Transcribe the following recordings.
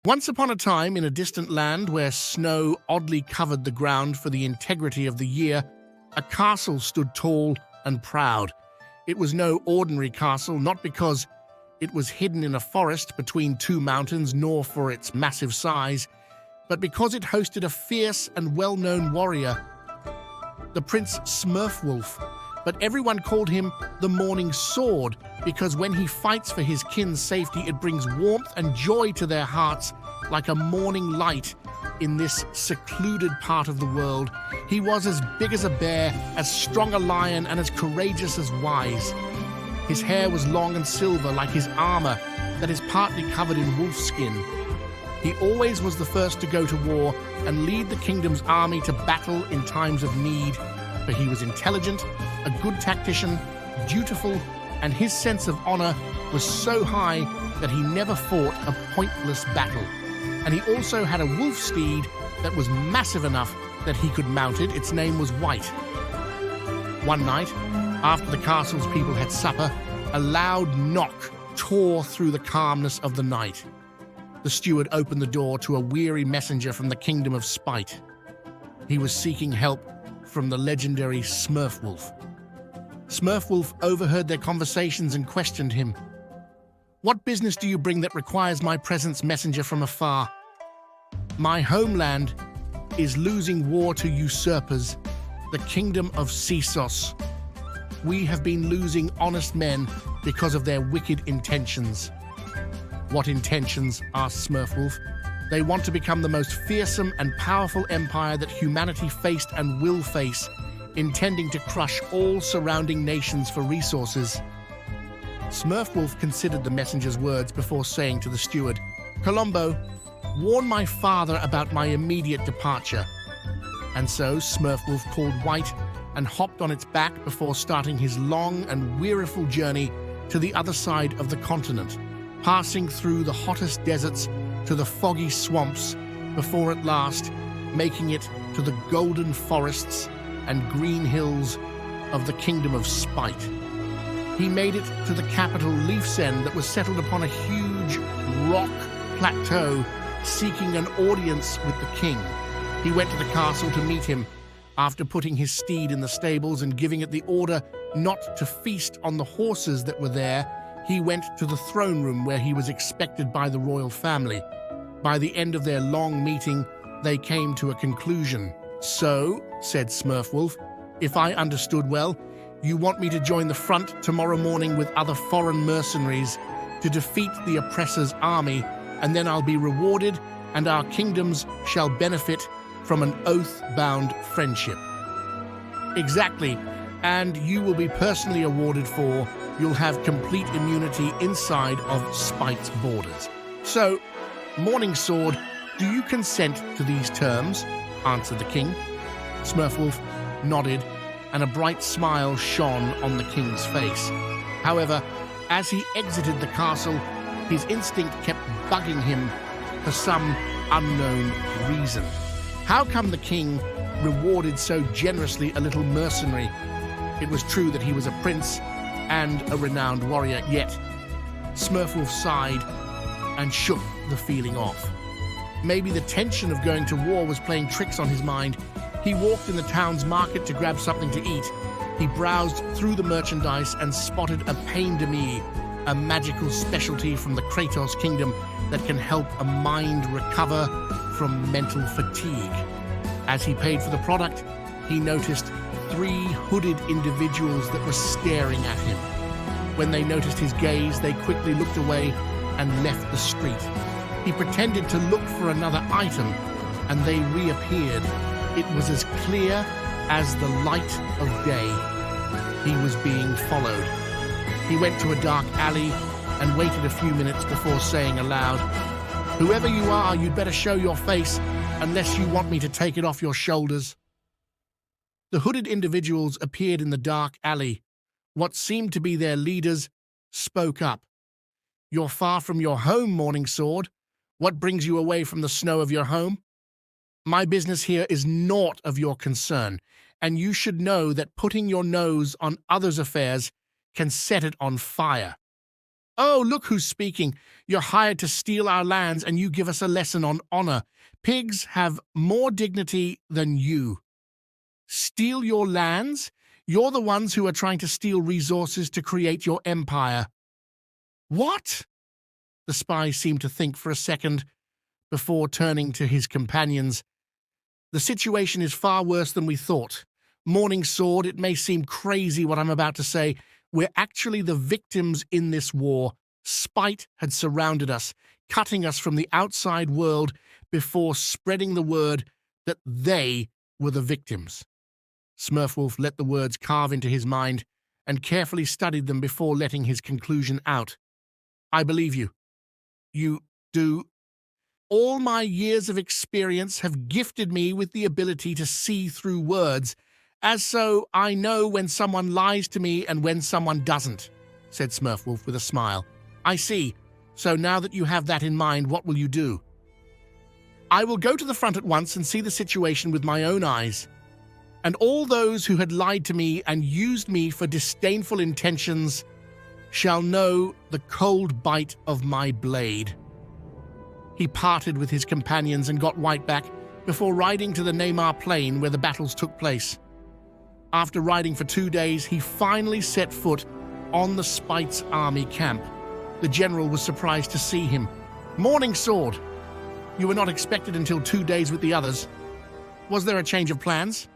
Once upon a time, in a distant land where snow oddly covered the ground for the integrity of the year, a castle stood tall and proud. It was no ordinary castle, not because it was hidden in a forest between two mountains, nor for its massive size, but because it hosted a fierce and well-known warrior, the Prince Smurfwolf. But everyone called him the Morning Sword because when he fights for his kin's safety, it brings warmth and joy to their hearts like a morning light in this secluded part of the world. He was as big as a bear, as strong a lion, and as courageous as wise. His hair was long and silver like his armor that is partly covered in wolf skin. He always was the first to go to war and lead the kingdom's army to battle in times of need, for he was intelligent, a good tactician, dutiful, and his sense of honor was so high that he never fought a pointless battle. And he also had a wolf steed that was massive enough that he could mount it. Its name was White. One night, after the castle's people had supper, a loud knock tore through the calmness of the night. The steward opened the door to a weary messenger from the kingdom of Spite. He was seeking help from the legendary Smurfwolf. Smurfwolf overheard their conversations and questioned him. "What business do you bring that requires my presence, messenger from afar?" "My homeland is losing war to usurpers, the kingdom of Seasos. We have been losing honest men because of their wicked intentions." "What intentions?" asked Smurfwolf. "They want to become the most fearsome and powerful empire that humanity faced and will face, intending to crush all surrounding nations for resources." Smurfwolf considered the messenger's words before saying to the steward, "Colombo, warn my father about my immediate departure." And so Smurfwolf called White and hopped on its back before starting his long and weariful journey to the other side of the continent, passing through the hottest deserts to the foggy swamps, before at last making it to the golden forests and green hills of the kingdom of Spite. He made it to the capital Leafsend that was settled upon a huge rock plateau, seeking an audience with the king. He went to the castle to meet him. After putting his steed in the stables and giving it the order not to feast on the horses that were there, he went to the throne room where he was expected by the royal family. By the end of their long meeting, they came to a conclusion. "So," said Smurfwolf, "if I understood well, you want me to join the front tomorrow morning with other foreign mercenaries to defeat the oppressor's army, and then I'll be rewarded and our kingdoms shall benefit from an oath-bound friendship." "Exactly, and you will be personally awarded for you'll have complete immunity inside of Spite's borders. So, Morning Sword, do you consent to these terms?" answered the king. Smurfwolf nodded, and a bright smile shone on the king's face. However, as he exited the castle, his instinct kept bugging him for some unknown reason. How come the king rewarded so generously a little mercenary? It was true that he was a prince and a renowned warrior, yet Smurfwolf sighed and shook the feeling off. Maybe the tension of going to war was playing tricks on his mind. He walked in the town's market to grab something to eat. He browsed through the merchandise and spotted a pain de mie, a magical specialty from the Kratos kingdom that can help a mind recover from mental fatigue. As he paid for the product, he noticed 3 hooded individuals that were staring at him. When they noticed his gaze, they quickly looked away and left the street. He pretended to look for another item, and they reappeared. It was as clear as the light of day. He was being followed. He went to a dark alley and waited a few minutes before saying aloud, "Whoever you are, you'd better show your face unless you want me to take it off your shoulders." The hooded individuals appeared in the dark alley. What seemed to be their leaders spoke up. "You're far from your home, Morning Sword. What brings you away from the snow of your home? My business here is naught of your concern, and you should know that putting your nose on others' affairs can set it on fire." Oh, look who's speaking. You're hired to steal our lands, and you give us a lesson on honor. Pigs have more dignity than you. Steal your lands? You're the ones who are trying to steal resources to create your empire. What? The spy seemed to think for a second before turning to his companions. The situation is far worse than we thought. Morning Sword, it may seem crazy what I'm about to say. We're actually the victims in this war. Spite had surrounded us, cutting us from the outside world before spreading the word that they were the victims. Smurfwolf let the words carve into his mind and carefully studied them before letting his conclusion out. I believe you. You do. All my years of experience have gifted me with the ability to see through words, as so I know when someone lies to me and when someone doesn't, said Smurfwolf with a smile. I see. So now that you have that in mind, what will you do? I will go to the front at once and see the situation with my own eyes. And all those who had lied to me and used me for disdainful intentions shall know the cold bite of my blade. He parted with his companions and got Whiteback before riding to the Neymar plain where the battles took place. After riding for 2 days, he finally set foot on the Spite's army camp. The general was surprised to see him. Morning Sword! You were not expected until 2 days with the others. Was there a change of plans?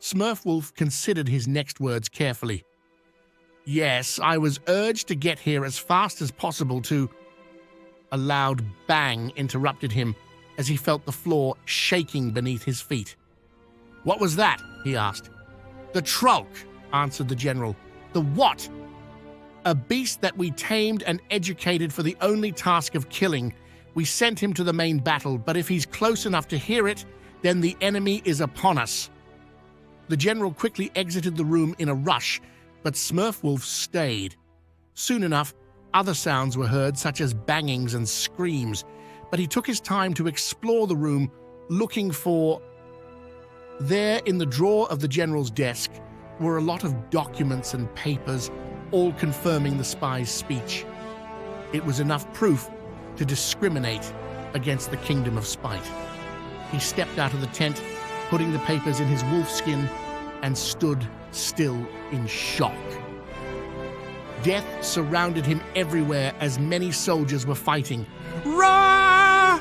Smurfwolf considered his next words carefully. Yes, I was urged to get here as fast as possible to... A loud bang interrupted him as he felt the floor shaking beneath his feet. What was that? He asked. The Trolk, answered the general. The what? A beast that we tamed and educated for the only task of killing. We sent him to the main battle, but if he's close enough to hear it, then the enemy is upon us. The general quickly exited the room in a rush, but Smurfwolf stayed. Soon enough, other sounds were heard, such as bangings and screams, but he took his time to explore the room, looking for... There, in the drawer of the general's desk, were a lot of documents and papers, all confirming the spy's speech. It was enough proof to discriminate against the kingdom of Spite. He stepped out of the tent, putting the papers in his wolf skin, and stood still in shock. Death surrounded him everywhere as many soldiers were fighting. Rah!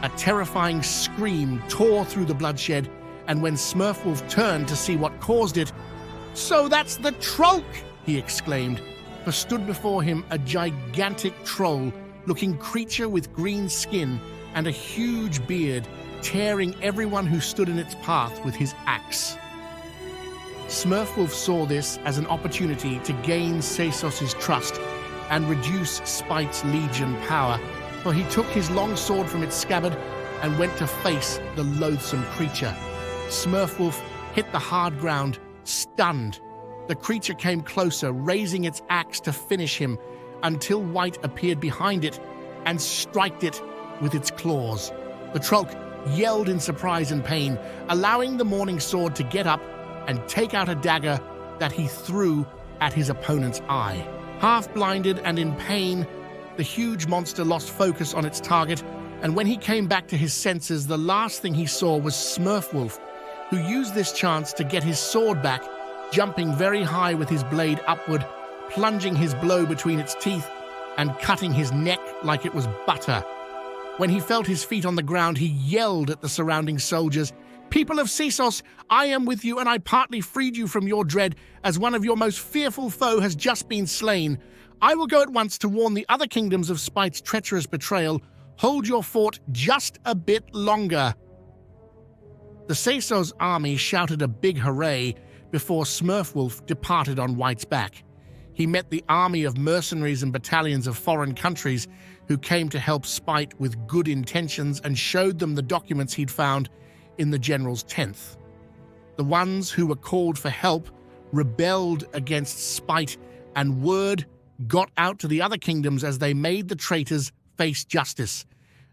A terrifying scream tore through the bloodshed, and when Smurfwolf turned to see what caused it, "So that's the Trolk!" he exclaimed, for stood before him a gigantic troll-looking creature with green skin and a huge beard, tearing everyone who stood in its path with his axe. Smurfwolf saw this as an opportunity to gain Sesos's trust and reduce Spite's legion power, for he took his long sword from its scabbard and went to face the loathsome creature. Smurfwolf hit the hard ground, stunned. The creature came closer, raising its axe to finish him, until White appeared behind it and striked it with its claws. The Trolk yelled in surprise and pain, allowing the Morning Sword to get up and take out a dagger that he threw at his opponent's eye. Half-blinded and in pain, the huge monster lost focus on its target, and when he came back to his senses, the last thing he saw was Smurfwolf, who used this chance to get his sword back, jumping very high with his blade upward, plunging his blow between its teeth and cutting his neck like it was butter. When he felt his feet on the ground, he yelled at the surrounding soldiers, "People of Sesos, I am with you, and I partly freed you from your dread, as one of your most fearful foe has just been slain. I will go at once to warn the other kingdoms of Spite's treacherous betrayal. Hold your fort just a bit longer." The Sesos army shouted a big hooray before Smurfwolf departed on White's back. He met the army of mercenaries and battalions of foreign countries who came to help Spite with good intentions and showed them the documents he'd found in the general's tent. The ones who were called for help rebelled against Spite, and word got out to the other kingdoms as they made the traitors face justice,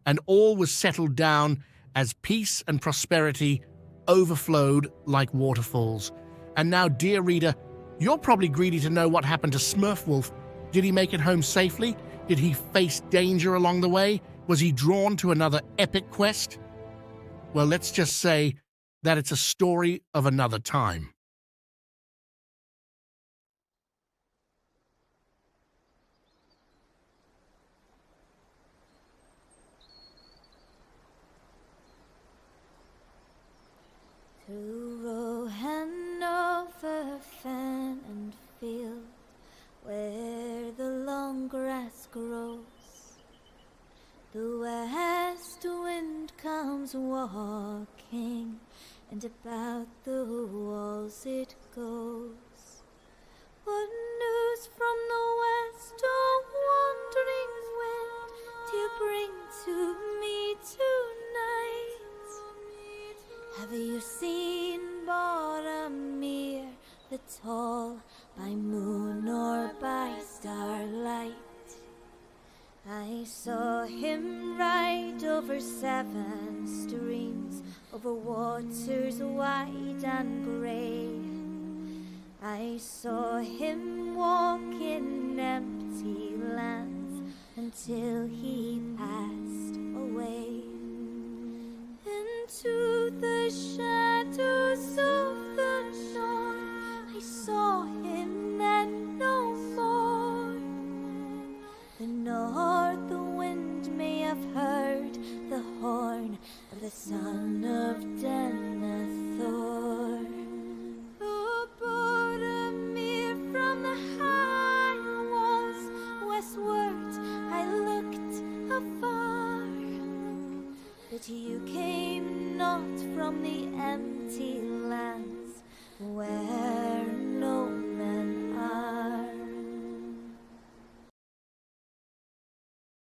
and all was settled down as peace and prosperity overflowed like waterfalls. And now, dear reader, you're probably greedy to know what happened to Smurfwolf, Did he make it home safely? Did he face danger along the way? Was he drawn to another epic quest? Well, let's just say that it's a story of another time. Through row and over fen and field, where the long grass grows, the west wind comes walking, and about the walls it goes. What news from the west, oh wandering wind, do you bring to me tonight? Have you seen Boromir the tall, by moon or by starlight? I saw him ride over 7 streams, over waters wide and grey. I saw him walk in empty lands until he passed away. Into the shadows of the north, I saw him then no more. The north wind may have heard the horn of the son of Denethor. Oh, Boromir, from the high walls westward I looked afar, but you came not from the empty